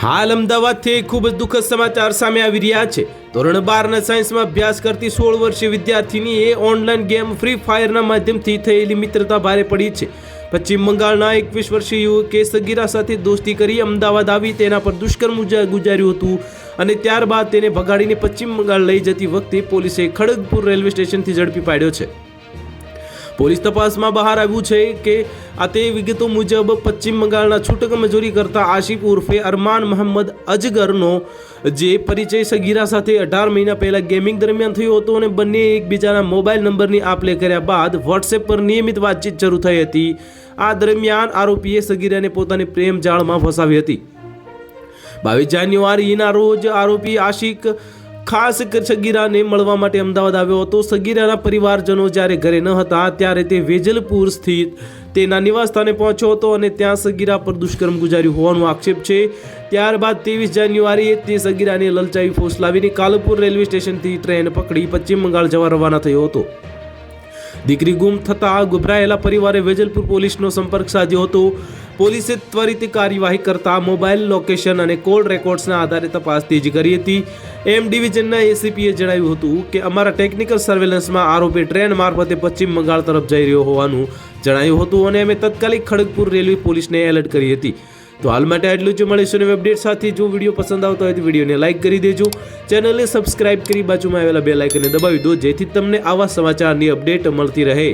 હાલ અમદાવાદથી ખૂબ જ દુઃખદ સમાચાર સામે આવી રહ્યા છે। ધોરણ 12ના સાયન્સમાં અભ્યાસ કરતી 16 વર્ષીય વિદ્યાર્થીનીએ ઓનલાઈન ગેમ ફ્રી ફાયરના માધ્યમથી થયેલી મિત્રતા ભારે પડી છે। પશ્ચિમ બંગાળના 21 વર્ષીય યુવકે સગીરા સાથે દોસ્તી કરી અમદાવાદ આવી તેના પર દુષ્કર્મ ગુજાર્યું હતું અને ત્યારબાદ તેને ભગાડીને પશ્ચિમ બંગાળ લઈ જતી વખતે પોલીસે ખડગપુર રેલવે સ્ટેશનથી ઝડપી પાડ્યો છે। પોલીસ તપાસમાં બહાર આવ્યું છે કે આ તે વિગતો મુજબ પશ્ચિમ બંગાળના છૂટક મજૂરી કરતા આશિફ ઉર્ફે અરમાન મોહમ્મદ અજગરનો જે પરિચય સગીરા સાથે 18 મહિના પહેલા ગેમિંગ દરમિયાન થયો હતો અને બંને એકબીજાના મોબાઈલ નંબરની આપ-લે કર્યા બાદ વોટ્સએપ પર નિયમિત વાતચીત શરૂ થઈ હતી। આ દરમિયાન આરોપીએ સગીરાને પોતાની પ્રેમ જાળમાં ફસાવી હતી। 22 જાન્યુઆરીના રોજ આરોપી આશિક ખાસ સગીરાને મળવા માટે અમદાવાદ આવ્યો હતો। સગીરાના પરિવારજનો જ્યારે ઘરે ન હતા ત્યારે તે વેજલપુર સ્થિત તેના નિવાસસ્થાને પહોંચ્યો હતો અને ત્યાં સગીરા પર દુષ્કર્મ ગુજાર્યું હોવાનો આક્ષેપ છે। ત્યારબાદ 23 જાન્યુઆરીએ તે સગીરાને લલચાવી ફોસલાવીને કાલુપુર રેલવે સ્ટેશનથી ટ્રેન પકડી પશ્ચિમ બંગાળ જવા રવાના થયો હતો। દીકરી ગુમ થતાં ગભરાયેલા પરિવારે વેજલપુર પોલીસનો સંપર્ક સાધ્યો હતો। પોલીસે ત્વરિત કાર્યવાહી કરતા મોબાઈલ લોકેશન અને કોલ રેકોર્ડ્સના આધારે તપાસ તેજ કરી હતી। એમ ડિવિઝનના એસીપીએ જણાવ્યું હતું કે અમારા ટેકનિકલ સર્વેલન્સમાં આરોપી ટ્રેન મારફતે પશ્ચિમ બંગાળ તરફ જઈ રહ્યો હોવાનું જણાયું હતું અને અમે તાત્કાલિક ખડગપુર રેલવે પોલીસને એલર્ટ કરી હતી। તો હાલ માટે આટલું જ। મળીશું નવી અપડેટ સાથે। જો વિડીયો પસંદ આવતો હોય તો વિડીયોને લાઇક કરી દેજો, ચેનલને સબસ્ક્રાઇબ કરી બાજુમાં આવેલા બેલ આઇકનને દબાવી દો જેથી તમને આવા સમાચારની અપડેટ મળતી રહે।